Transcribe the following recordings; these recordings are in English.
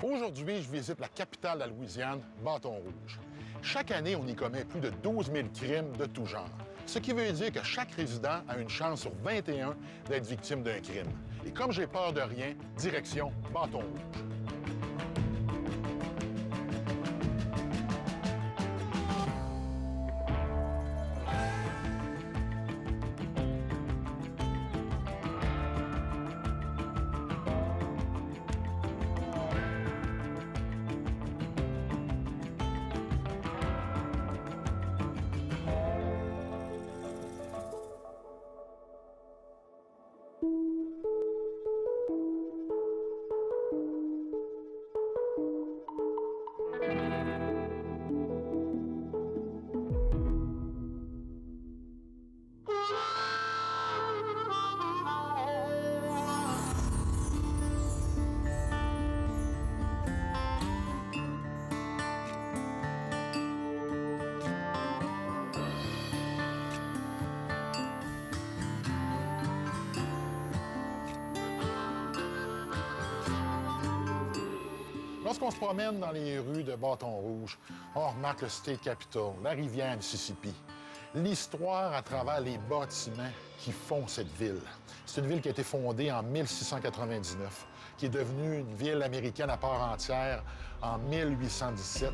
Aujourd'hui, je visite la capitale de la Louisiane, Bâton-Rouge. Chaque année, on y commet plus de 12 000 crimes de tout genre. Ce qui veut dire que chaque résident a une chance sur 21 d'être victime d'un crime. Et comme j'ai peur de rien, direction Bâton-Rouge. Lorsqu'on se promène dans les rues de Bâton-Rouge, on remarque le State Capitol, la rivière Mississippi, l'histoire à travers les bâtiments qui font cette ville. C'est une ville qui a été fondée en 1699, qui est devenue une ville américaine à part entière en 1817.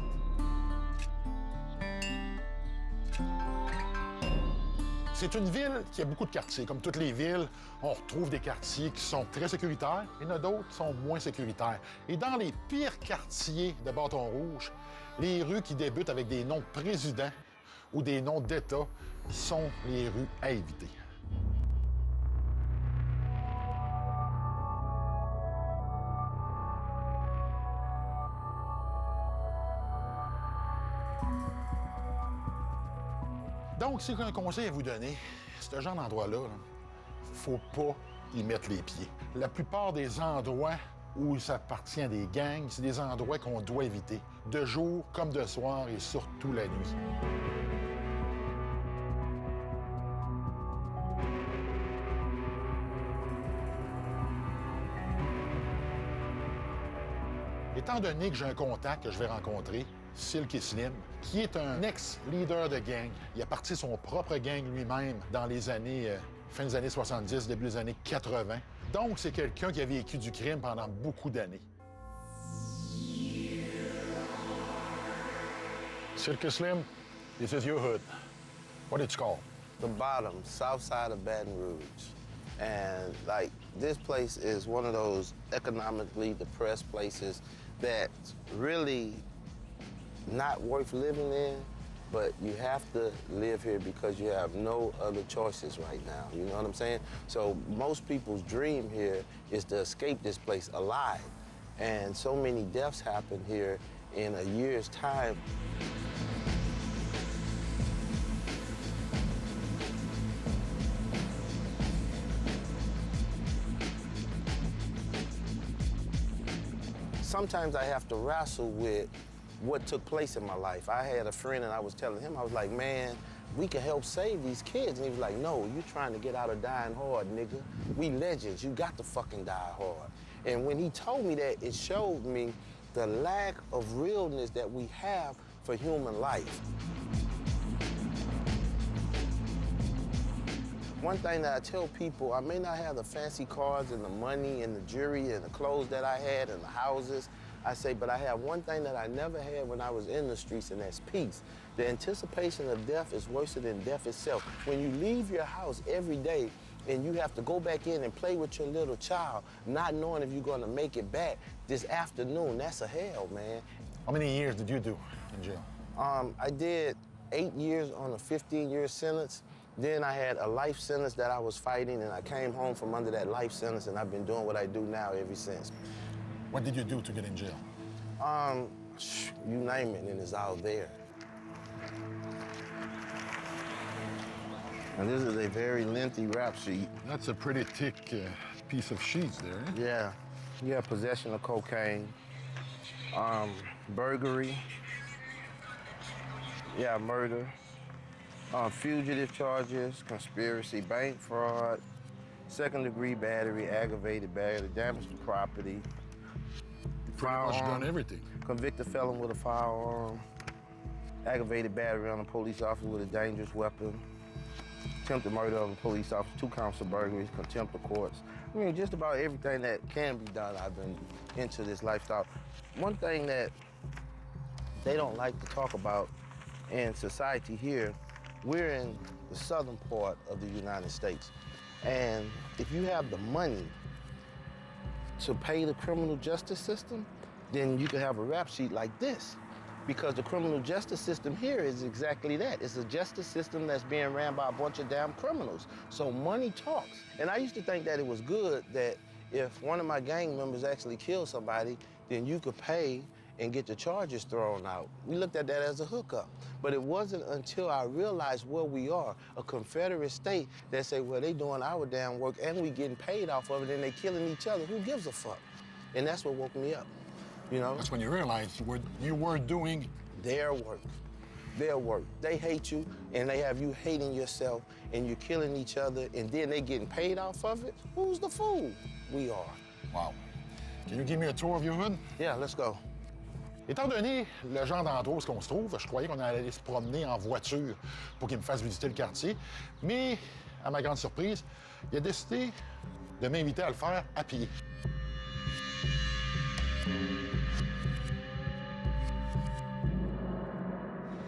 C'est une ville qui a beaucoup de quartiers. Comme toutes les villes, on retrouve des quartiers qui sont très sécuritaires, et il y en a d'autres qui sont moins sécuritaires. Et dans les pires quartiers de Bâton-Rouge, les rues qui débutent avec des noms de présidents ou des noms d'État sont les rues à éviter. Donc, si j'ai un conseil à vous donner, ce genre d'endroit-là, faut pas y mettre les pieds. La plupart des endroits où ça appartient à des gangs, c'est des endroits qu'on doit éviter, de jour comme de soir et surtout la nuit. Étant donné que j'ai un contact que je vais rencontrer, Silky Slim, qui est un ex-leader de gang. Il a parti son propre gang lui-même dans les années, fin des années 70, début des années 80. Donc, c'est quelqu'un qui a vécu du crime pendant beaucoup d'années. Silky Slim, this is your hood. What it's called? The bottom, south side of Baton Rouge. And, like, this place is one of those economically depressed places that really not worth living in, but you have to live here because you have no other choices right now. You know what I'm saying? So most people's dream here is to escape this place alive. And so many deaths happen here in a year's time. Sometimes I have to wrestle with what took place in my life. I had a friend and I was telling him, I was like, man, we can help save these kids. And he was like, no, you trying to get out of dying hard, nigga. We legends, you got to fucking die hard. And when he told me that, it showed me the lack of realness that we have for human life. One thing that I tell people, I may not have the fancy cars and the money and the jewelry and the clothes that I had and the houses, I say, but I have one thing that I never had when I was in the streets, and that's peace. The anticipation of death is worse than death itself. When you leave your house every day and you have to go back in and play with your little child, not knowing if you're gonna make it back this afternoon, that's a hell, man. How many years did you do in jail? I did 8 years on a 15-year sentence. Then I had a life sentence that I was fighting, and I came home from under that life sentence, and I've been doing what I do now ever since. What did you do to get in jail? You name it, and it's out there. And this is a very lengthy rap sheet. That's a pretty thick piece of sheets there. Eh? Yeah. You have possession of cocaine, burglary, yeah, murder, fugitive charges, conspiracy, bank fraud, second-degree battery, aggravated battery, damage to property, Pretty much done everything. Convicted felon with a firearm, aggravated battery on a police officer with a dangerous weapon, attempted murder of a police officer, 2 counts of burglary, contempt of courts. I mean, just about everything that can be done, I've been into this lifestyle. One thing that they don't like to talk about in society here, we're in the southern part of the United States. And if you have the money to pay the criminal justice system, then you can have a rap sheet like this. Because the criminal justice system here is exactly that. It's a justice system that's being ran by a bunch of damn criminals. So money talks. And I used to think that it was good that if one of my gang members actually killed somebody, then you could pay and get the charges thrown out. We looked at that as a hookup. But it wasn't until I realized where we are, a Confederate state that say, well, they doing our damn work and we getting paid off of it and they killing each other. Who gives a fuck? And that's what woke me up. You know? That's when you realized you were doing their work. Their work. They hate you, and they have you hating yourself, and you're killing each other, and then they getting paid off of it? Who's the fool? We are. Wow. Can you give me a tour of your hood? Yeah, let's go. Étant donné le genre d'endroit où on se trouve, je croyais qu'on allait se promener en voiture pour qu'il me fasse visiter le quartier. Mais, à ma grande surprise, il a décidé de m'inviter à le faire à pied.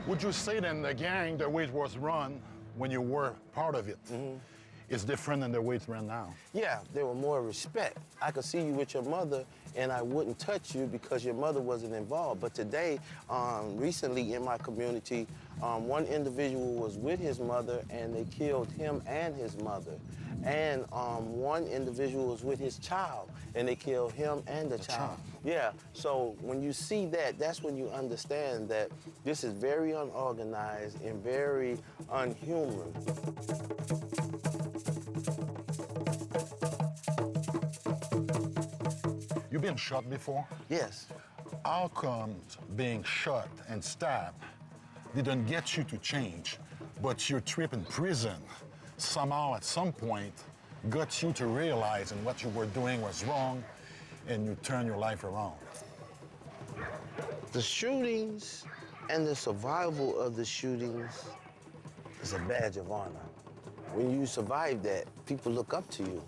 Would you say then the gang, the way it was run when you were part of it, is different than the way it's run now? Yeah, there was more respect. I could see you with your mother, and I wouldn't touch you because your mother wasn't involved. But today, recently in my community, one individual was with his mother, and they killed him and his mother. And one individual was with his child, and they killed him and the child. Yeah, so when you see that, that's when you understand that this is very unorganized and very unhuman. You've been shot before? Yes. How come being shot and stabbed didn't get you to change, but your trip in prison somehow at some point got you to realize that what you were doing was wrong and you turn your life around? The shootings and the survival of the shootings is a badge of honor. When you survive that, people look up to you.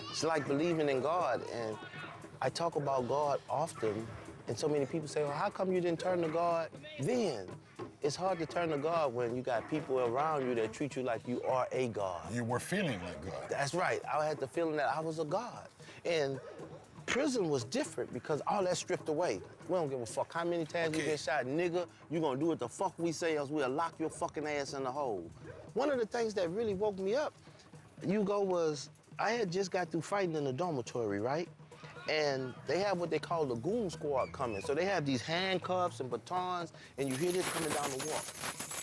It's like believing in God, and I talk about God often, and so many people say, well, how come you didn't turn to God then? It's hard to turn to God when you got people around you that treat you like you are a God. You were feeling like God. That's right. I had the feeling that I was a God. And prison was different because all that stripped away. We don't give a fuck how many times we get shot. Nigga, you gonna do what the fuck we say, else we'll lock your fucking ass in the hole. One of the things that really woke me up, was I had just got through fighting in the dormitory, right? And they have what they call the goon squad coming. So they have these handcuffs and batons, and you hear this coming down the walk.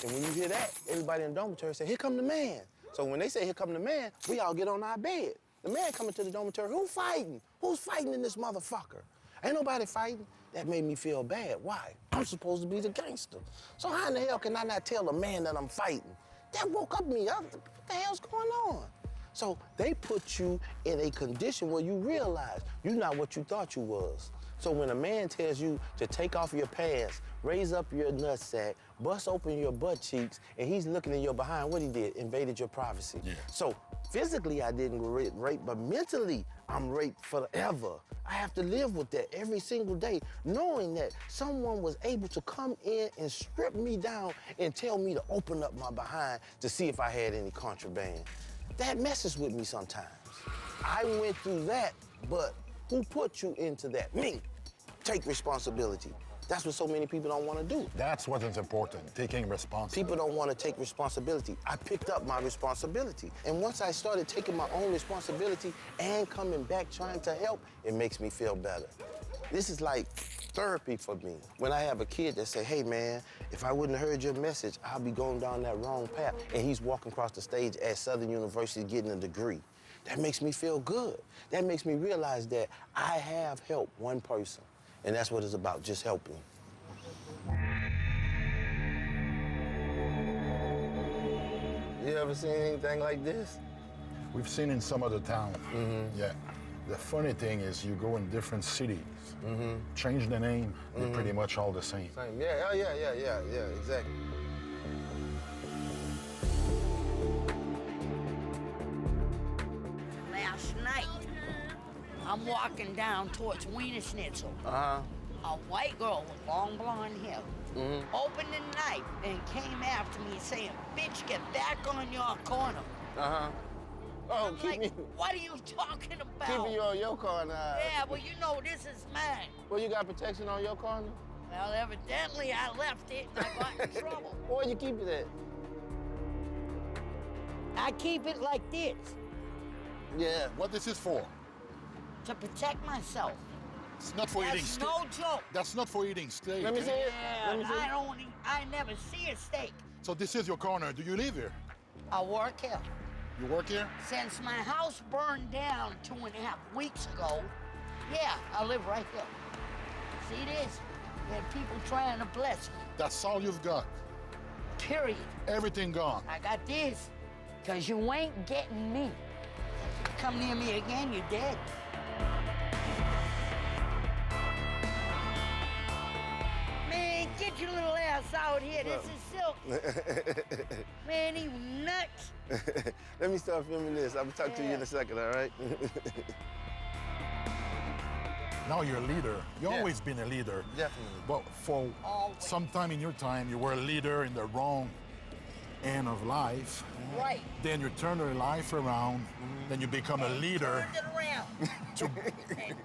And when you hear that, everybody in the dormitory say, here come the man. So when they say, here come the man, we all get on our bed. The man coming to the dormitory, who fighting? Who's fighting in this motherfucker? Ain't nobody fighting. That made me feel bad. Why? I'm supposed to be the gangster. So how in the hell can I not tell a man that I'm fighting? That woke me up. What the hell's going on? So they put you in a condition where you realize you're not what you thought you was. So when a man tells you to take off your pants, raise up your nutsack, bust open your butt cheeks, and he's looking in your behind, what he did? Invaded your privacy. Yeah. So physically, I didn't get raped, but mentally, I'm raped forever. I have to live with that every single day, knowing that someone was able to come in and strip me down and tell me to open up my behind to see if I had any contraband. That messes with me sometimes. I went through that, but who put you into that? Me. Take responsibility. That's what so many people don't want to do. That's what is important, taking responsibility. People don't want to take responsibility. I picked up my responsibility. And once I started taking my own responsibility and coming back trying to help, it makes me feel better. This is like therapy for me. When I have a kid that say, hey man, if I wouldn't have heard your message, I'll be going down that wrong path. And he's walking across the stage at Southern University getting a degree. That makes me feel good. That makes me realize that I have helped one person. And that's what it's about, just helping. You ever seen anything like this? We've seen in some other towns, yeah. The funny thing is you go in different cities, change the name, they're pretty much all the same. Same. Yeah, yeah, exactly. Last night, I'm walking down towards Wiener Schnitzel. Uh-huh. A white girl with long blonde hair opened the knife and came after me saying, "Bitch, get back on your corner." Uh-huh. Oh, I'm keep like, me, what are you talking about? keep me on your corner. Yeah, well, you know this is mine. Well, you got protection on your corner? Well, evidently I left it and I got in trouble. Where you keep it at? I keep it like this Yeah. What this is for? to protect myself. It's not for eating That's steak. no joke. That's not for eating steak. Let me see it. Yeah, Let me see. I never see a steak. So this is your corner. Do you live here? I work here. You work here? Since my house burned down 2.5 weeks ago, yeah, I live right here. See this? There are people trying to bless me. That's all you've got. Period. Everything gone. I got this, because you ain't getting me. Come near me again, you're dead. Man, get your little ass out here. This is Silky. Man, you nuts. Let me start filming this. I'm gonna talk to you in a second, all right? Now you're a leader. You've Yeah. always been a leader. Definitely. But for Always. some time in your time, you were a leader in the wrong end of life. Right. Then you turn your life around. Then you become a leader. Turned it around. And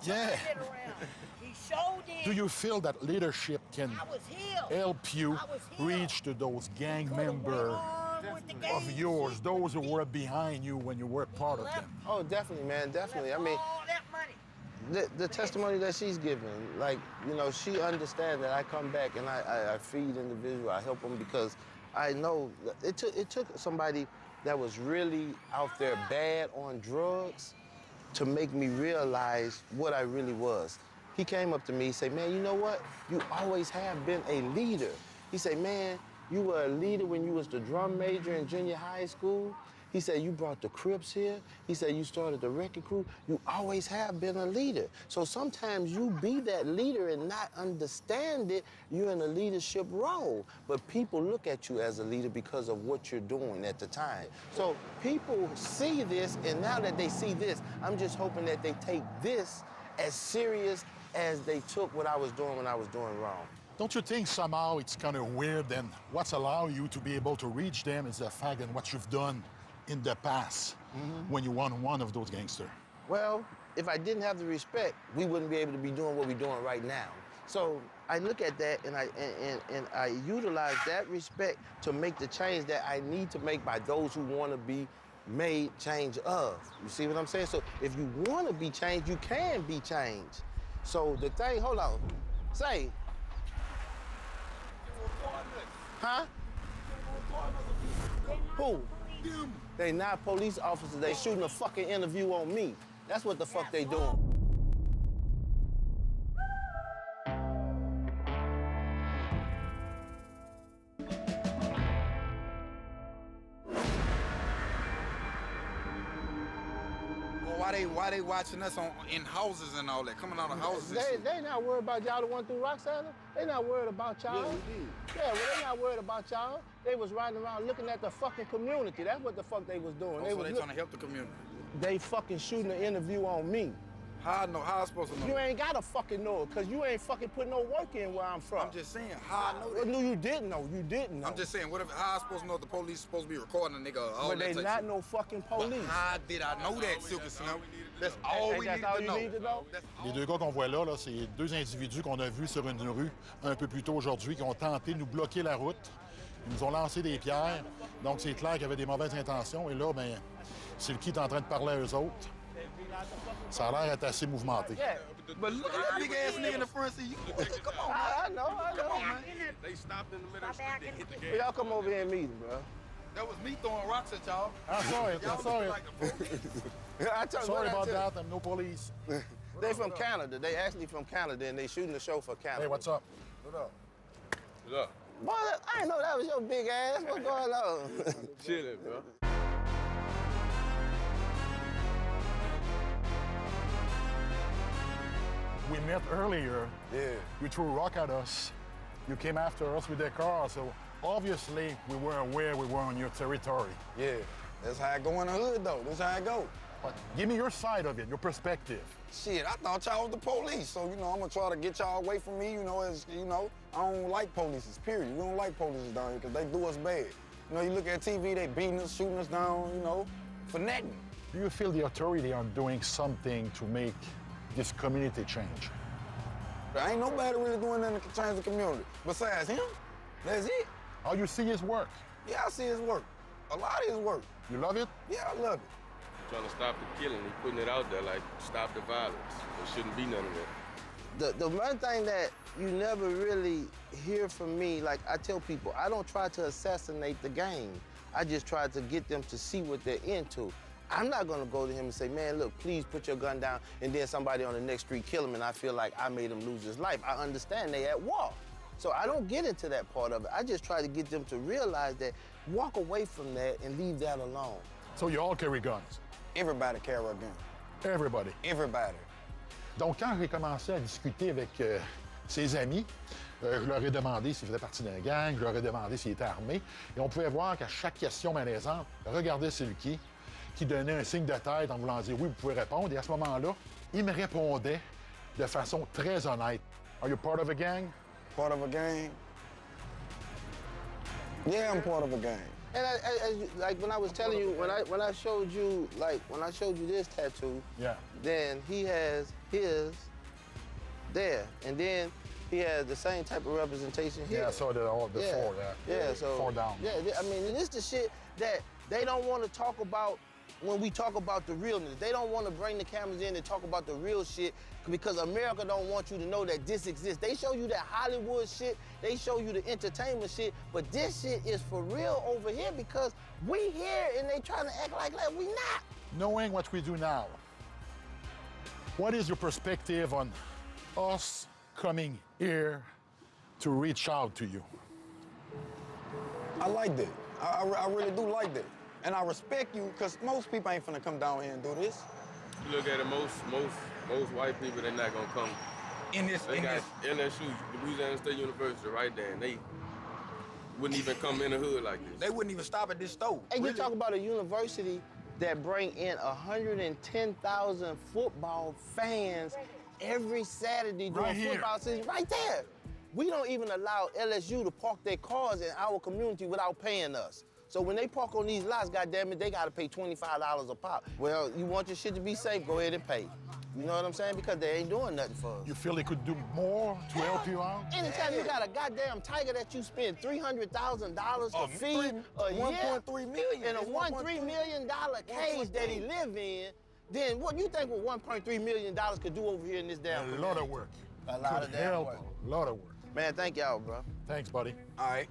Yeah. turned it around. He showed it. Do you feel that leadership can I was healed. help you I was healed. reach to those gang Could've went members on with the of gang yours, shit. those who were behind you when you were part of them? Oh, definitely, man, definitely. I mean, all that money. the testimony that she's giving, like, you know, she understands that I come back and I feed individuals, I help them because I know that it took somebody that was really out there bad on drugs to make me realize what I really was. He came up to me, he said, "Man, you know what? You always have been a leader." He said, "Man, you were a leader when you was the drum major in junior high school." He said, "You brought the Crips here." He said, "You started the record crew. You always have been a leader. So sometimes you be that leader and not understand it. You're in a leadership role. But people look at you as a leader because of what you're doing at the time. So people see this, and now that they see this, I'm just hoping that they take this as serious as they took what I was doing when I was doing wrong." Don't you think somehow it's kind of weird then what's allowed you to be able to reach them is the fact that what you've done in the past when you won one of those gangsters? Well, if I didn't have the respect, we wouldn't be able to be doing what we're doing right now. So I look at that and I utilize that respect to make the change that I need to make by those who want to be made change of. You see what I'm saying? So if you want to be changed, you can be changed. So the thing, hold on, say. Huh? Who? They not police officers. They shooting a fucking interview on me. That's what the fuck they doing. Well, why they watching us in houses and all that, coming out of houses and shit? They not worried about y'all that went through Roxana. They not worried about y'all. Yeah, we did. Yeah, well, they not worried about y'all. They was riding around looking at the fucking community. That's what the fuck they was doing. Also, was they trying to help the community. They fucking shooting an interview on me. How I know? How I supposed to know? You ain't gotta fucking know it, because you ain't fucking put no work in where I'm from. I'm just saying, how I know that? No, you didn't know. You didn't know. I'm just saying, what if, how I supposed to know the police supposed to be recording a nigga? All But that they type not shit? no fucking But police. how did I know that, Silky Slim? That's all we That's need all to you know. need to know? That's all. Les deux gars qu'on voit là, c'est deux individus qu'on a vus sur une rue un peu plus tôt aujourd'hui qui ont tenté de nous bloquer la route. Ils nous ont lancé des pierres. Donc, c'est clair qu'il y avait des mauvaises intentions. Et là, ben, Silky est en train de parler à eux autres. Ça a l'air d'être assez mouvementé. Yeah. But look at that big ass nigga in the front seat. Come on, man. I know. Come on, man. They stopped in the middle of the street, they hit the gas. Y'all come over here and meet him, bro. That was me throwing rocks at y'all. I'm sorry. Y'all I'm sorry. look like the police. I told Sorry what I about tell that. I'm no police. you. They from Canada. They actually from Canada, and they shooting the show for Canada. Hey, what's up? What up? Look, Boy, I didn't know that was your big ass. What's going on? chilling, bro. met earlier. Yeah. You threw a rock at us. You came after us with the car, so obviously we were aware we were on your territory. Yeah. That's how it go in the hood, though. That's how it go. But give me your side of it, your perspective. Shit, I thought y'all was the police, so, you know, I'm gonna try to get y'all away from me, you know, I don't like police, period. We don't like police down here because they do us bad. You know, you look at TV, they beating us, shooting us down, you know, for nothing. Do you feel the authority are doing something to make this community change? There ain't nobody really doing nothing to change the community besides him. That's it. How you see his work? Yeah, I see his work. A lot of his work. You love it? Yeah, I love it. Trying to stop the killing. He's putting it out there like, stop the violence. There shouldn't be none of that. The one thing that you never really hear from me, like I tell people, I don't try to assassinate the gang. I just try to get them to see what they're into. I'm not gonna go to him and say, man, look, please put your gun down, and then somebody on the next street kill him and I feel like I made him lose his life. I understand they at war. So I don't get into that part of it. I just try to get them to realize that, walk away from that and leave that alone. So you all carry guns? Everybody carry a gun. Everybody. Everybody. Donc, quand j'ai commencé à discuter avec ses amis, je leur ai demandé s'ils faisaient partie d'un gang, je leur ai demandé s'ils étaient armés, et on pouvait voir qu'à chaque question malaisante, regardez Silky, qui donnait un signe de tête en voulant dire « oui, vous pouvez répondre », et à ce moment-là, il me répondait de façon très honnête. « Are you part of a gang? » Part of a gang? Yeah, I'm part of a gang. And like when I was telling you, when I showed you, like when I showed you this tattoo, Yeah. then he has his there, and then he has the same type of representation here. Yeah, I saw that all before, Yeah, so 4 down. Yeah, I mean, this the shit that they don't want to talk about when we talk about the realness. They don't want to bring the cameras in and talk about the real shit because America don't want you to know that this exists. They show you that Hollywood shit, they show you the entertainment shit, but this shit is for real over here because we here and they trying to act like we not. Knowing what we do now, what is your perspective on us coming here to reach out to you? I like that. I really do like that. And I respect you, because most people ain't finna come down here and do this. You look at it, most white people, they're not gonna come. They got LSU, Louisiana State University, right there, and they wouldn't even come in the hood like this. They wouldn't even stop at this store. And really. you talk about a university that bring in 110,000 football fans every Saturday during football season, right there. We don't even allow LSU to park their cars in our community without paying us. So when they park on these lots, goddammit, they gotta pay $25 a pop. Well, you want your shit to be safe, go ahead and pay. You know what I'm saying? Because they ain't doing nothing for us. You feel they could do more to help you out? Anytime you got a goddamn tiger that you spend $300,000 to feed a year, 1.3 million. in a $1.3 million cage that he live in, then what you think what $1.3 million could do over here in this damn A lot of work. A lot of damn Help, work. a lot of work. Man, thank y'all, bro. Thanks, buddy. All right.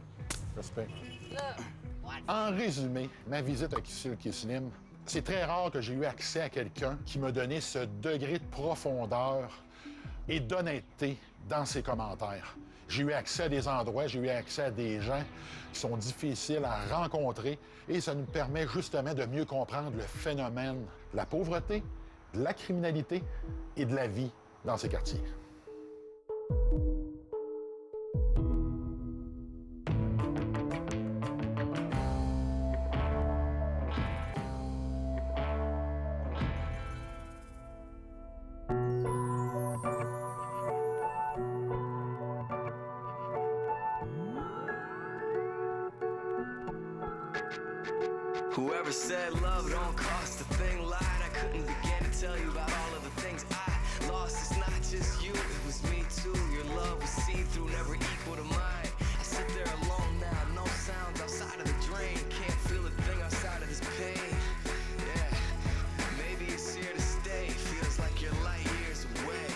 Respect. En résumé, ma visite avec Silky Slim, c'est très rare que j'ai eu accès à quelqu'un qui m'a donné ce degré de profondeur et d'honnêteté dans ses commentaires. J'ai eu accès à des endroits, j'ai eu accès à des gens qui sont difficiles à rencontrer et ça nous permet justement de mieux comprendre le phénomène de la pauvreté, de la criminalité et de la vie dans ces quartiers. Whoever said love don't cost a thing lied. I couldn't begin to tell you about all of the things I lost. It's not just you, it was me too. Your love was see-through, never equal to mine. I sit there alone now, no sounds outside of the drain. Can't feel a thing outside of this pain. Yeah, maybe it's here to stay. Feels like you're light years away.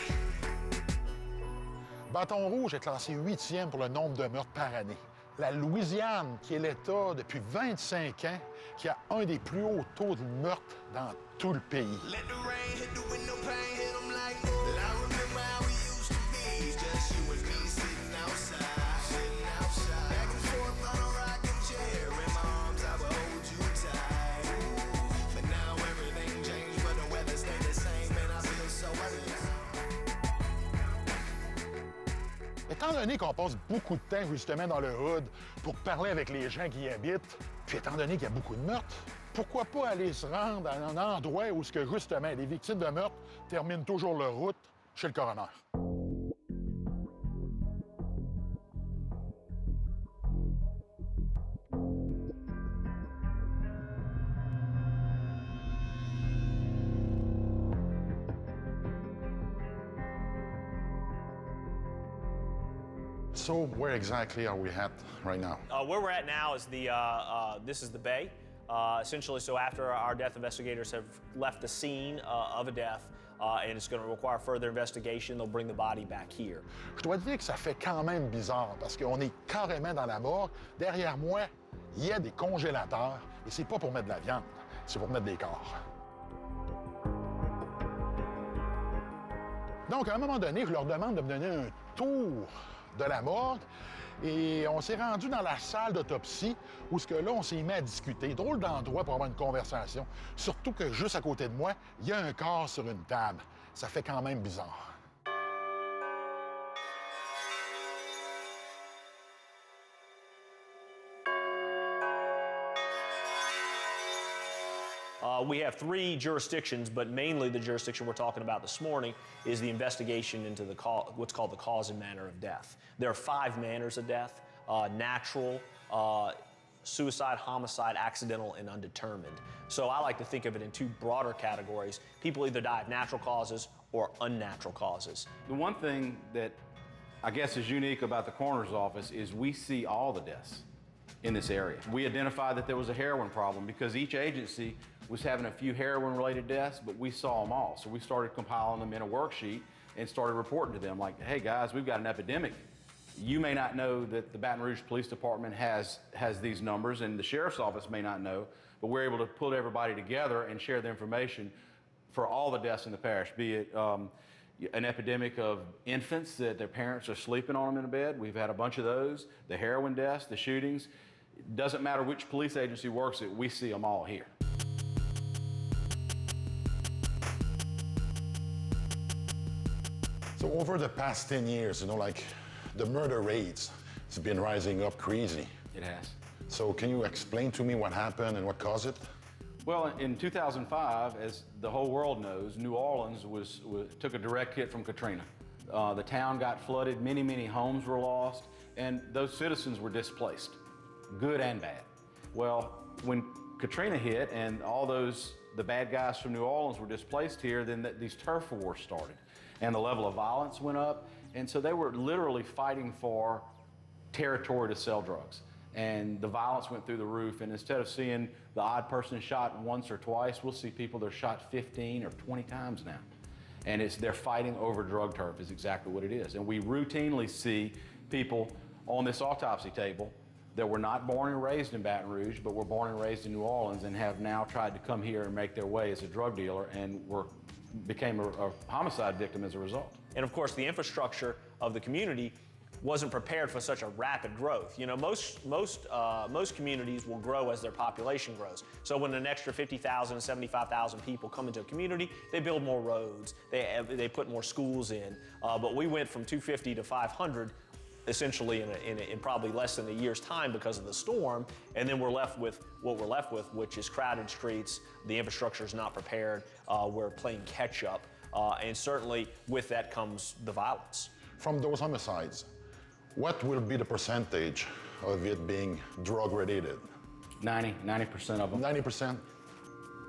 Bâton-Rouge est classé 8e pour le nombre de meurtres par année. La Louisiane, qui est l'État depuis 25 ans, qui a un des plus hauts taux de meurtres dans tout le pays. Let the rain hit the window pane, hit 'em like, well, I remember how we used to be. Just you and me sitting outside. Back and forth on a rocking chair. In my arms, I would hold you tight. But now everything changed, but the weather stayed the same, and I feel so alive. étant donné qu'on passe beaucoup de temps justement dans le hood pour parler avec les gens qui y habitent, puis étant donné qu'il y a beaucoup de meurtres, pourquoi pas aller se rendre à un endroit où, justement, les victimes de meurtre terminent toujours leur route chez le coroner? So where exactly are we at right now? Where we're at now is this is the bay. Essentially, so after our death investigators have left the scene of a death, and it's going to require further investigation, they'll bring the body back here. Je dois dire que ça fait quand même bizarre parce qu'on est carrément dans la morgue. Derrière moi, il y a des congélateurs et c'est pas pour mettre de la viande, c'est pour mettre des corps. Donc, à un moment donné, je leur demande de me donner un tour de la morgue et on s'est rendu dans la salle d'autopsie où là, on s'est mis à discuter. Drôle d'endroit pour avoir une conversation. Surtout que juste à côté de moi, il y a un corps sur une table. Ça fait quand même bizarre. We have 3 jurisdictions, but mainly the jurisdiction we're talking about this morning is the investigation into what's called the cause and manner of death. There are 5 manners of death: natural, suicide, homicide, accidental, and undetermined. So I like to think of it in 2 broader categories. People either die of natural causes or unnatural causes. The one thing that I guess is unique about the coroner's office is we see all the deaths in this area. We identified that there was a heroin problem because each agency was having a few heroin-related deaths, but we saw them all. So we started compiling them in a worksheet and started reporting to them like, hey guys, we've got an epidemic. You may not know that the Baton Rouge Police Department has these numbers, and the Sheriff's Office may not know, but we're able to pull everybody together and share the information for all the deaths in the parish, be it an epidemic of infants that their parents are sleeping on them in a bed. We've had a bunch of those, the heroin deaths, the shootings. It doesn't matter which police agency works it, we see them all here. So over the past 10 years, like the murder rates has been rising up crazy. It has. So can you explain to me what happened and what caused it? Well, in 2005, as the whole world knows, New Orleans took a direct hit from Katrina. The town got flooded, many homes were lost, and those citizens were displaced, good and bad. Well, when Katrina hit and the bad guys from New Orleans were displaced here, then these turf wars started. And the level of violence went up, and so they were literally fighting for territory to sell drugs. And the violence went through the roof, and instead of seeing the odd person shot once or twice, we'll see people that are shot 15 or 20 times now. And they're fighting over drug turf is exactly what it is. And we routinely see people on this autopsy table that were not born and raised in Baton Rouge, but were born and raised in New Orleans and have now tried to come here and make their way as a drug dealer and became a homicide victim as a result. And of course, the infrastructure of the community wasn't prepared for such a rapid growth. You know, most communities will grow as their population grows. So when an extra 50,000, 75,000 people come into a community, they build more roads, they put more schools in. But we went from 250 to 500 essentially in probably less than a year's time because of the storm, and then we're left with what we're left with, which is crowded streets, the infrastructure is not prepared, we're playing catch up, and certainly with that comes the violence. From those homicides, what will be the percentage of it being drug-related? 90% of them. 90%?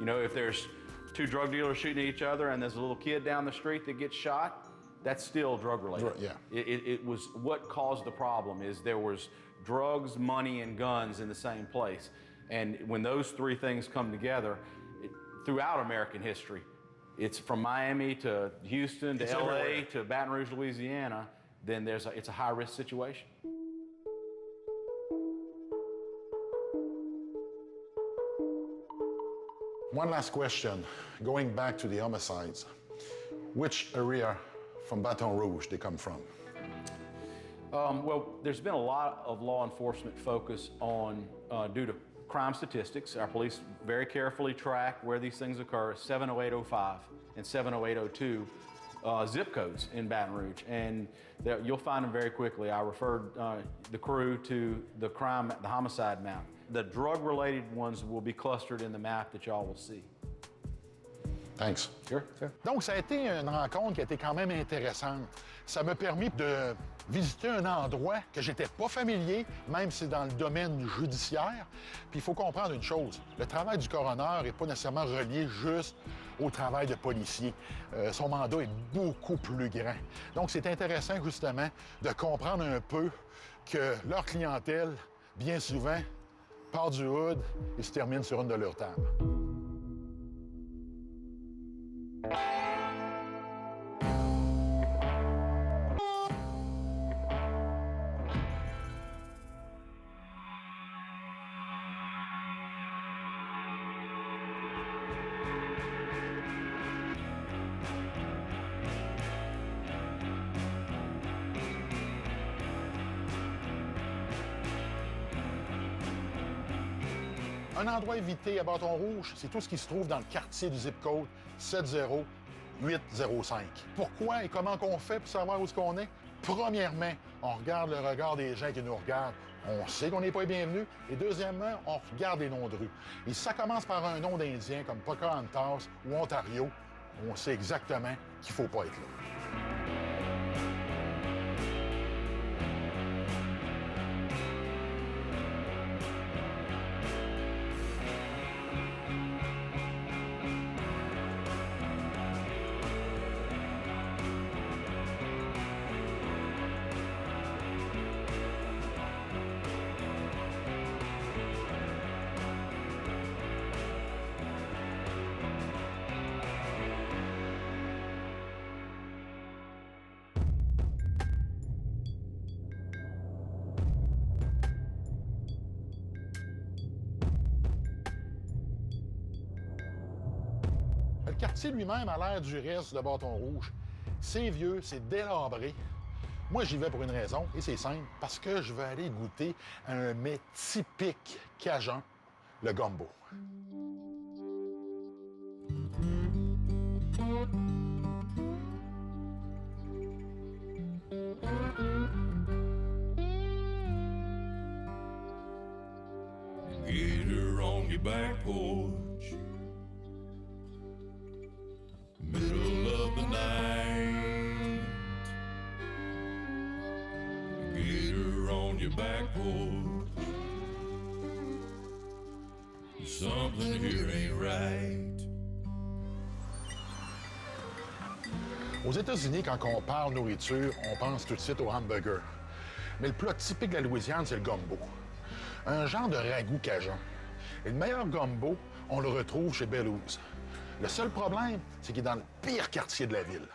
You know, if there's 2 drug dealers shooting at each other and there's a little kid down the street that gets shot, that's still drug-related. Yeah. It was what caused the problem is there was drugs, money, and guns in the same place. And when those 3 things come together, throughout American history, it's from Miami to Houston to LA to Baton Rouge, Louisiana, then it's a high-risk situation. One last question, going back to the homicides. Which area from Bâton-Rouge they come from? Well, there's been a lot of law enforcement focus on, due to crime statistics. Our police very carefully track where these things occur. 70805 and 70802 zip codes in Baton Rouge, and you'll find them very quickly. I referred the crew to the homicide map. The drug-related ones will be clustered in the map that y'all will see. Thanks. Sure. Donc, ça a été une rencontre qui a été quand même intéressante. Ça m'a permis de visiter un endroit que j'étais pas familier, même si c'est dans le domaine judiciaire. Puis il faut comprendre une chose, le travail du coroner n'est pas nécessairement relié juste au travail de policier. Son mandat est beaucoup plus grand. Donc, c'est intéressant, justement, de comprendre un peu que leur clientèle, bien souvent, part du hood et se termine sur une de leurs tables. Un endroit évité à Bâton-Rouge, c'est tout ce qui se trouve dans le quartier du zip code 70805. Pourquoi et comment qu'on fait pour savoir où est-ce qu'on est? Premièrement, on regarde le regard des gens qui nous regardent. On sait qu'on n'est pas les bienvenus. Et deuxièmement, on regarde les noms de rue. Et si ça commence par un nom d'Indien comme Pocahontas ou Ontario, on sait exactement qu'il ne faut pas être là. Le quartier lui-même a l'air du reste de Bâton-Rouge. C'est vieux, c'est délabré. Moi, j'y vais pour une raison, et c'est simple, parce que je veux aller goûter à un mets typique cajun, le gumbo. Get her on your back porch, middle of the night. Get her on your back porch. Something here ain't right. Aux États-Unis, quand on parle nourriture, on pense tout de suite au hamburger. Mais le plat typique de la Louisiane, c'est le gumbo. Un genre de ragoût cajun. Et le meilleur gumbo, on le retrouve chez Bellows. Le seul problème, c'est qu'il est dans le pire quartier de la ville.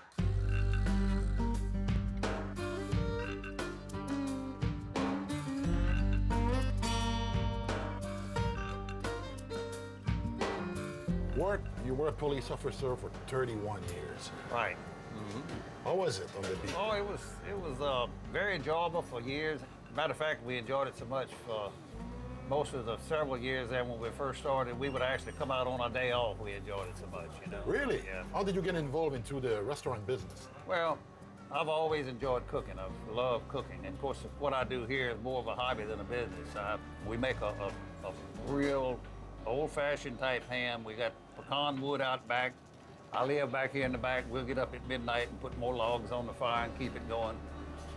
Ward, you were a police officer for 31 years. Right. How was it on the beat? Oh, it was very enjoyable for years. Matter of fact, we enjoyed it so much for most of the several years there when we first started. We would actually come out on our day off. We enjoyed it so much, you know. Really? Yeah. How did you get involved into the restaurant business? Well, I've always enjoyed cooking. I love cooking. And of course, what I do here is more of a hobby than a business. We make a real old-fashioned type ham. We got pecan wood out back. I live back here in the back. We'll get up at midnight and put more logs on the fire and keep it going.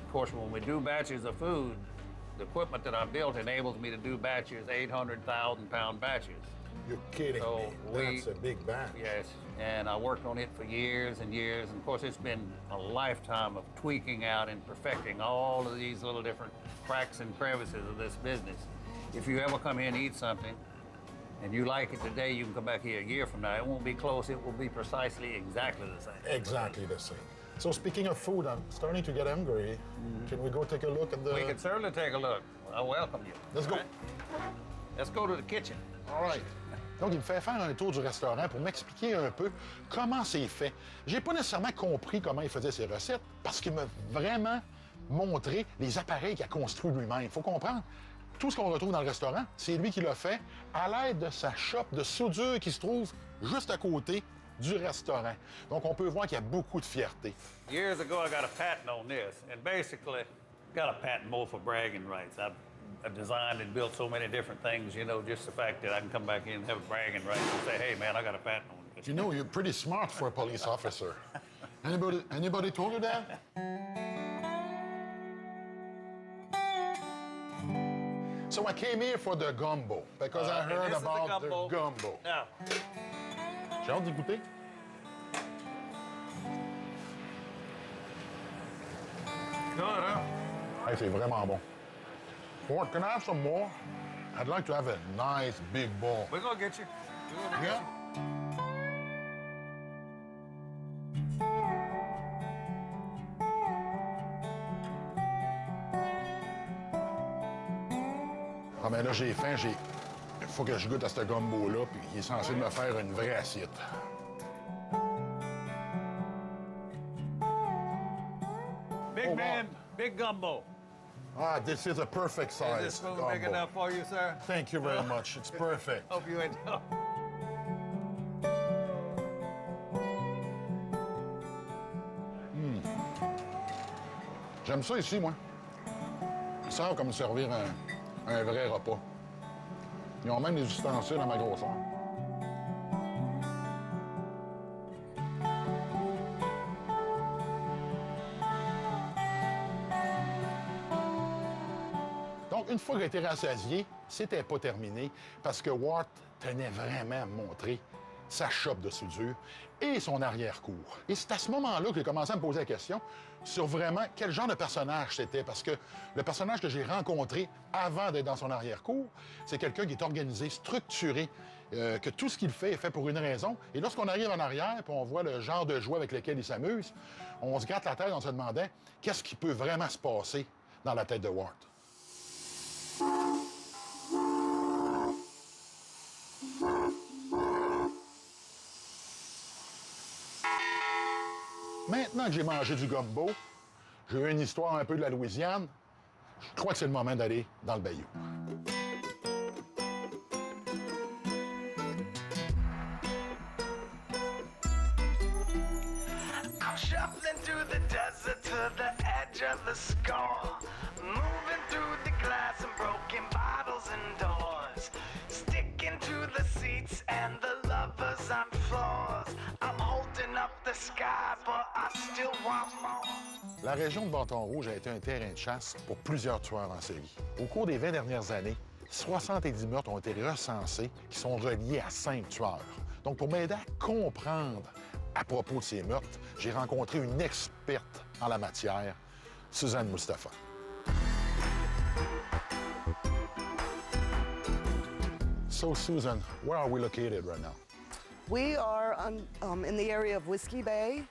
Of course, when we do batches of food, the equipment that I built enables me to do batches, 800,000-pound batches. You're kidding So me. That's a big batch. Yes, and I worked on it for years and years. And of course, it's been a lifetime of tweaking out and perfecting all of these little different cracks and crevices of this business. If you ever come here and eat something, and you like it today, you can come back here a year from now. It won't be close, it will be precisely exactly the same. Exactly the same. So speaking of food, I'm starting to get hungry. Can we go take a look at the... We can certainly take a look. I welcome you. Let's go. All right? Let's go to the kitchen. All right. Donc, il me fait faire un tour du restaurant pour m'expliquer un peu comment c'est fait. J'ai pas nécessairement compris comment il faisait ses recettes parce qu'il m'a vraiment montré les appareils qu'il a construits lui-même. Il faut comprendre, tout ce qu'on retrouve dans le restaurant, c'est lui qui l'a fait à l'aide de sa shop de soudure qui se trouve juste à côté du restaurant. Donc, on peut voir qu'il y a beaucoup de fierté. Years ago, I got a patent on this, and basically, got a patent more for bragging rights. I've designed and built so many different things, you know, just the fact that I can come back in and have a bragging right and say, hey, man, I got a patent on this. You know, you're pretty smart for a police officer. Anybody told you that? So I came here for the gumbo because I heard this is about the gumbo. Now, J'ai hâte d'y goûter. good, huh? Hey, c'est vraiment bon. Ward, can I have some more? I'd like to have a nice big bowl. We're gonna get you. We're gonna get Yeah? you. Ah, mais là, j'ai faim, Il faut que je goûte à ce gumbo-là, puis il est censé me faire une vraie assiette. Big Oh, man, big gumbo. Ah, this is a perfect size Is this spoon gumbo. big enough for you, sir? Thank you very much. It's perfect. Hope you enjoy. J'aime ça ici, moi. Ils savent comme servir un vrai repas. Ils ont même des ustensiles à ma grosseur. Donc, une fois que j'ai été rassasié, c'était pas terminé parce que Ward tenait vraiment à me montrer sa chope de soudure et son arrière-cour. Et c'est à ce moment-là que j'ai commencé à me poser la question sur vraiment quel genre de personnage c'était, parce que le personnage que j'ai rencontré avant d'être dans son arrière-cour, c'est quelqu'un qui est organisé, structuré, que tout ce qu'il fait est fait pour une raison. Et lorsqu'on arrive en arrière et on voit le genre de joie avec lequel il s'amuse, on se gratte la tête en se demandant qu'est-ce qui peut vraiment se passer dans la tête de Ward. Maintenant que j'ai mangé du gumbo, j'ai eu une histoire un peu de la Louisiane, je crois que c'est le moment d'aller dans le bayou. I'm shuffling through the desert to the edge of the score. Moving through the glass and broken bottles and doors. Sticking to the seats and the lovers on floors. I'm holding up the sky, but I still want more. La région de Bâton-Rouge a été un terrain de chasse pour plusieurs tueurs en série. Au cours des 20 dernières années, 70 meurtres ont été recensés qui sont reliés à 5 tueurs. Donc, pour m'aider à comprendre à propos de ces meurtres, j'ai rencontré une experte en la matière, Suzanne Mustapha. So, Susan, where are we located right now? We are in the area of Whiskey Bay,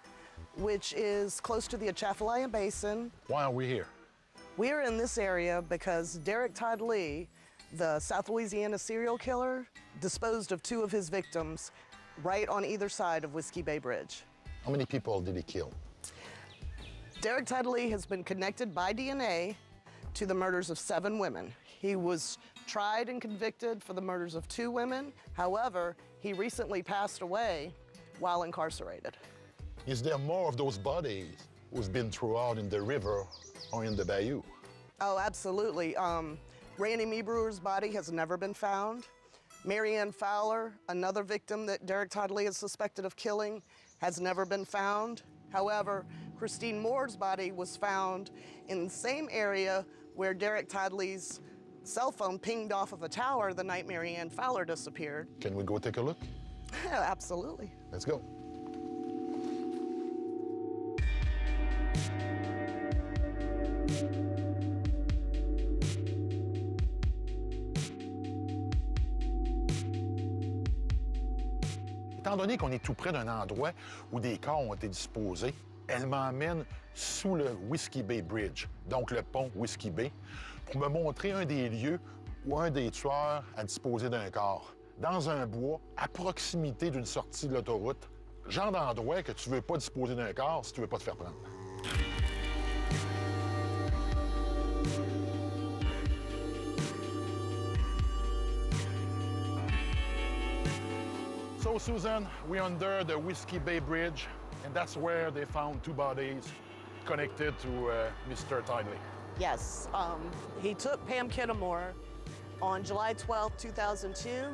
which is close to the Atchafalaya Basin. Why are we here? We are in this area because Derek Todd Lee, the South Louisiana serial killer, disposed of 2 of his victims right on either side of Whiskey Bay Bridge. How many people did he kill? Derek Todd Lee has been connected by DNA to the murders of 7 women. He was tried and convicted for the murders of 2 women. However, he recently passed away while incarcerated. Is there more of those bodies who's been thrown out in the river or in the bayou? Oh, absolutely. Randy Meebrewer's body has never been found. Marianne Fowler, another victim that Derek Todd Lee is suspected of killing, has never been found. However, Christine Moore's body was found in the same area where Derek Todd Lee's cell phone pinged off of a tower the night Marianne Fowler disappeared. Can we go take a look? Absolutely. Let's go. Étant donné qu'on est tout près d'un endroit où des corps ont été disposés, elle m'emmène sous le Whiskey Bay Bridge, donc le pont Whiskey Bay, pour me montrer un des lieux où un des tueurs a disposé d'un corps, dans un bois, à proximité d'une sortie de l'autoroute, genre d'endroit que tu veux pas disposer d'un corps si tu veux pas te faire prendre. So, Susan, we're under the Whiskey Bay Bridge, and that's where they found two bodies connected to Mr. Tidley. Yes, he took Pam Kittimore on July 12, 2002.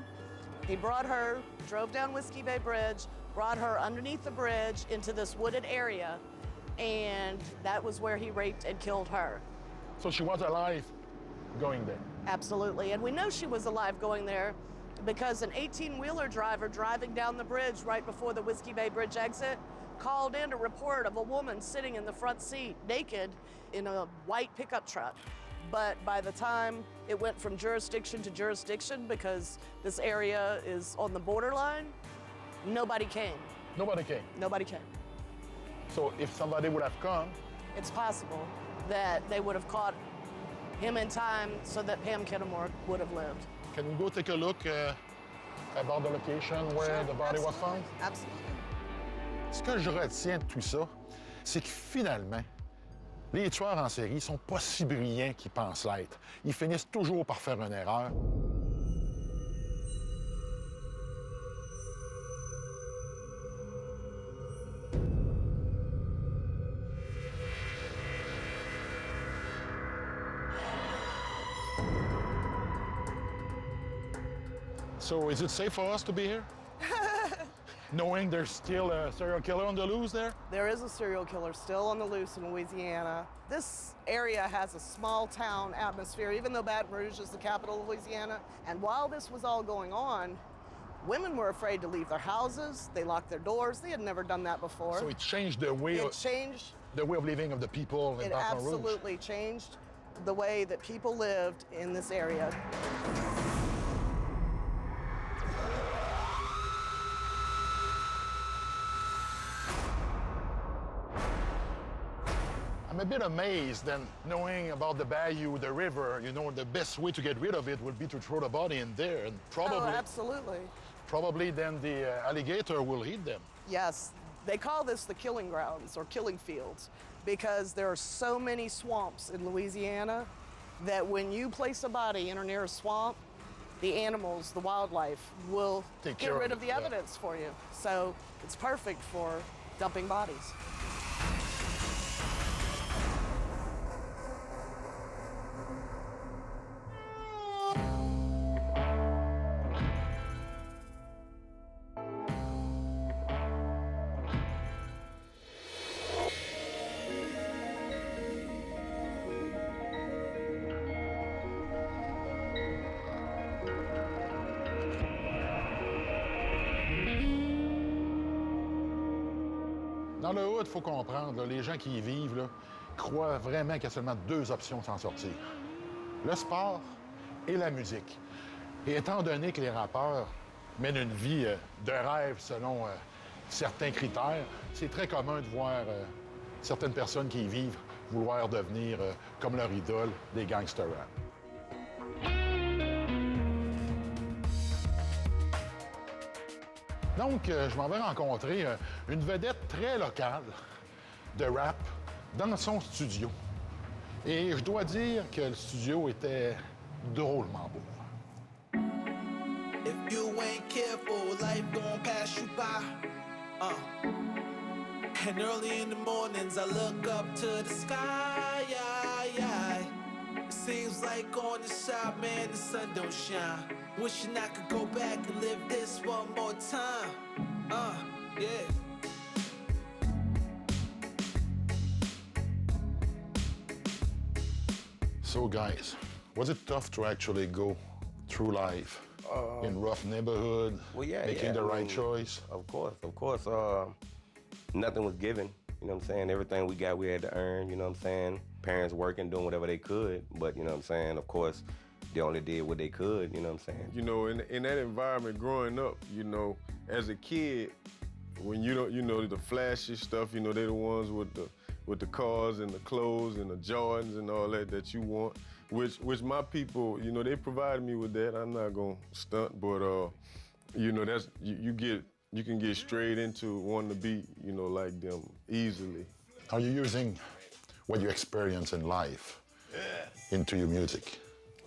He brought her, drove down Whiskey Bay Bridge, brought her underneath the bridge into this wooded area, and that was where he raped and killed her. So she was alive going there? Absolutely, and we know she was alive going there because an 18-wheeler driver driving down the bridge right before the Whiskey Bay Bridge exit called in a report of a woman sitting in the front seat naked in a white pickup truck. But by the time it went from jurisdiction to jurisdiction, because this area is on the borderline, nobody came. Nobody came? Nobody came. So if somebody would have come... It's possible that they would have caught him in time so that Pam Kittimore would have lived. Can we go take a look about the location where the body was found? Absolutely. Ce que je retiens de tout ça, c'est que finalement, les tueurs en série sont pas si brillants qu'ils pensent l'être. Ils finissent toujours par faire une erreur. So, is it safe for us to be here? Knowing there's still a serial killer on the loose there? There is a serial killer still on the loose in Louisiana. This area has a small town atmosphere, even though Baton Rouge is the capital of Louisiana. And while this was all going on, women were afraid to leave their houses. They locked their doors. They had never done that before. So it changed the way of living of the people in Bâton-Rouge. It absolutely changed the way that people lived in this area. I'm a bit amazed then, knowing about the bayou, the river, you know, the best way to get rid of it would be to throw the body in there, and probably... Oh, absolutely. Probably then the alligator will eat them. Yes, they call this the killing grounds or killing fields because there are so many swamps in Louisiana that when you place a body in or near a swamp, the animals, the wildlife, will get rid of the evidence for you. So it's perfect for dumping bodies. Dans le hood, il faut comprendre, là, les gens qui y vivent là, croient vraiment qu'il y a seulement deux options de s'en sortir. Le sport et la musique. Et étant donné que les rappeurs mènent une vie de rêve selon certains critères, c'est très commun de voir certaines personnes qui y vivent vouloir devenir, comme leur idole, des gangster rap. Donc, je m'en vais rencontrer une vedette très locale de rap dans son studio. Et je dois dire que le studio était drôlement beau. If you ain't careful, life gon' pass you by. And early in the mornings, I look up to the sky. It seems like on the shop, man, the sun don't shine. Wishing I could go back and live this one more time. Yeah. So, guys, was it tough to actually go through life in rough neighborhood, making the right choice? Of course. Nothing was given, you know what I'm saying? Everything we got, we had to earn, you know what I'm saying? Parents working, doing whatever they could, but, you know what I'm saying? Of course, they only did what they could, you know what I'm saying? You know, in that environment growing up, you know, as a kid, when you don't, you know, the flashy stuff, you know, they're the ones with the cars and the clothes and the Jordans and all that you want, which my people, you know, they provided me with that. I'm not gonna stunt, but you know, that's you can get straight into wanting to be, you know, like them easily. Are you using what you experience in life into your music?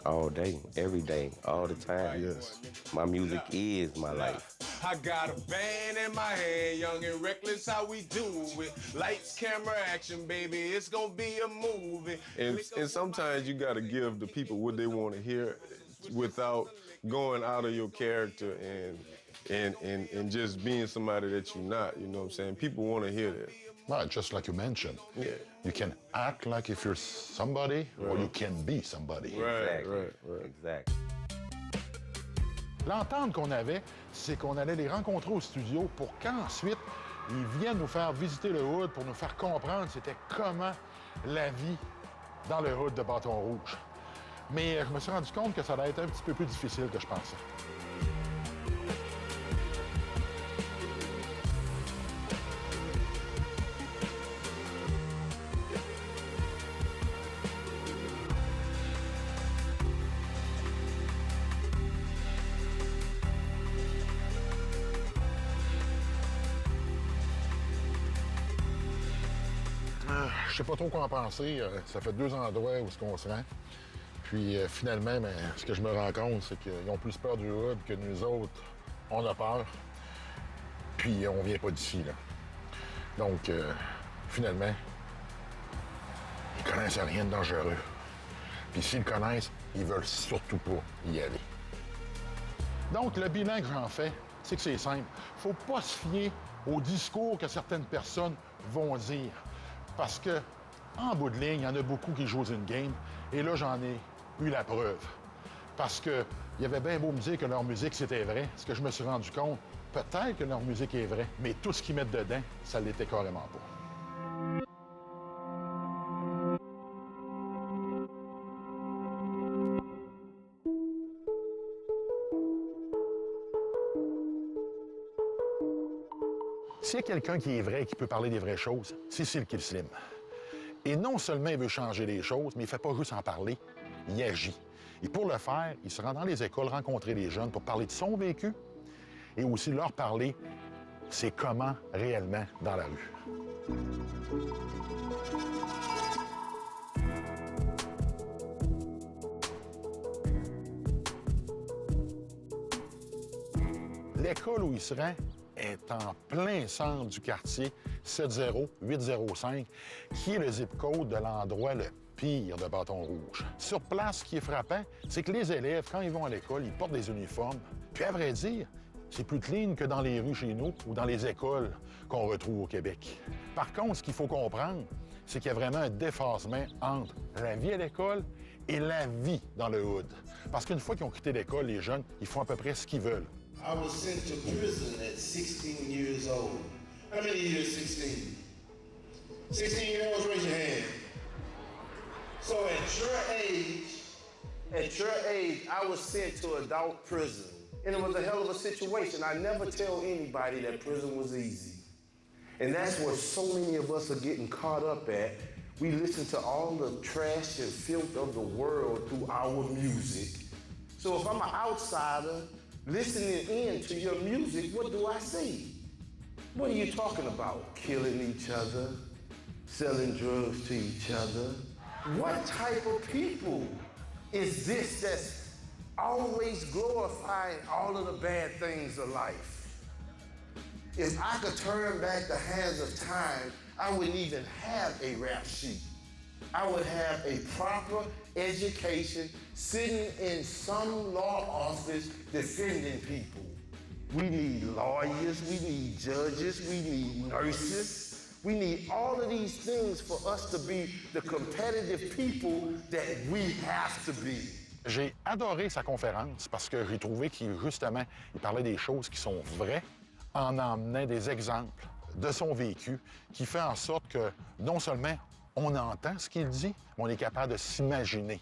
All day, every day, all the time. Yes. My music is my life. I got a band in my hand, young and reckless how we do it. Lights, camera, action, baby, it's gonna be a movie. And sometimes you gotta give the people what they want to hear without going out of your character and just being somebody that you're not, you know what I'm saying? People want to hear that. Well, just like you mentioned. Yeah. You can act like if you're somebody, or you can be somebody. Right. Exactly. L'entente qu'on avait, c'est qu'on allait les rencontrer au studio pour qu'ensuite, ils viennent nous faire visiter le hood pour nous faire comprendre c'était comment la vie dans le hood de Bâton-Rouge. Mais je me suis rendu compte que ça allait être un petit peu plus difficile que je pensais. Je sais pas trop quoi en penser. Ça fait 2 endroits où on se rend. Puis finalement, ce que je me rends compte, c'est qu'ils ont plus peur du hood que nous autres. On a peur. Puis on vient pas d'ici, là. Donc, finalement, ils connaissent rien de dangereux. Puis s'ils le connaissent, ils veulent surtout pas y aller. Donc, le bilan que j'en fais, c'est que c'est simple. Faut pas se fier au discours que certaines personnes vont dire. Parce que, en bout de ligne, il y en a beaucoup qui jouent une game. Et là, j'en ai eu la preuve. Parce que il y avait bien beau me dire que leur musique, c'était vrai. Ce que je me suis rendu compte, peut-être que leur musique est vraie, mais tout ce qu'ils mettent dedans, ça l'était carrément pas. S'il y a quelqu'un qui est vrai et qui peut parler des vraies choses, c'est Silky Slim. Et non seulement il veut changer les choses, mais il ne fait pas juste en parler, il agit. Et pour le faire, il se rend dans les écoles rencontrer les jeunes pour parler de son vécu et aussi leur parler c'est comment réellement dans la rue. L'école où il se rend est en plein centre du quartier 70805, qui est le zip code de l'endroit le pire de Bâton-Rouge. Sur place, ce qui est frappant, c'est que les élèves, quand ils vont à l'école, ils portent des uniformes. Puis à vrai dire, c'est plus clean que dans les rues chez nous ou dans les écoles qu'on retrouve au Québec. Par contre, ce qu'il faut comprendre, c'est qu'il y a vraiment un déphasement entre la vie à l'école et la vie dans le hood. Parce qu'une fois qu'ils ont quitté l'école, les jeunes, ils font à peu près ce qu'ils veulent. I was sent to prison at 16 years old. How many years 16? 16-year-olds, raise your hand. So at your age, I was sent to adult prison. And it was a hell of a situation. I never tell anybody that prison was easy. And that's where so many of us are getting caught up at. We listen to all the trash and filth of the world through our music. So if I'm an outsider, listening in to your music, what do I see? What are you talking about? Killing each other, selling drugs to each other. What type of people is this that's always glorifying all of the bad things of life? If I could turn back the hands of time, I wouldn't even have a rap sheet. I would have a proper education sitting in some law office defending people. We need lawyers, we need judges, we need nurses. We need all of these things for us to be the competitive people that we have to be. J'ai adoré sa conférence parce que j'ai trouvé qu'il, justement, il parlait des choses qui sont vraies en emmenant des exemples de son vécu qui fait en sorte que non seulement on entend ce qu'il dit, mais on est capable de s'imaginer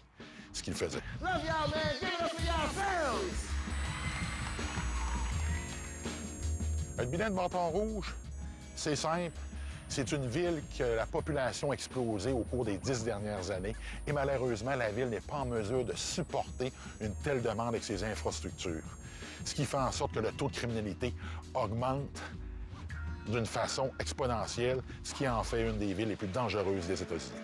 ce qu'il faisait. Love y'all, man. Give it up for yourselves. Le bilan de Bâton-Rouge, c'est simple. C'est une ville que la population a explosé au cours des 10 dernières années et malheureusement, la ville n'est pas en mesure de supporter une telle demande avec ses infrastructures. Ce qui fait en sorte que le taux de criminalité augmente d'une façon exponentielle, ce qui en fait une des villes les plus dangereuses des États-Unis.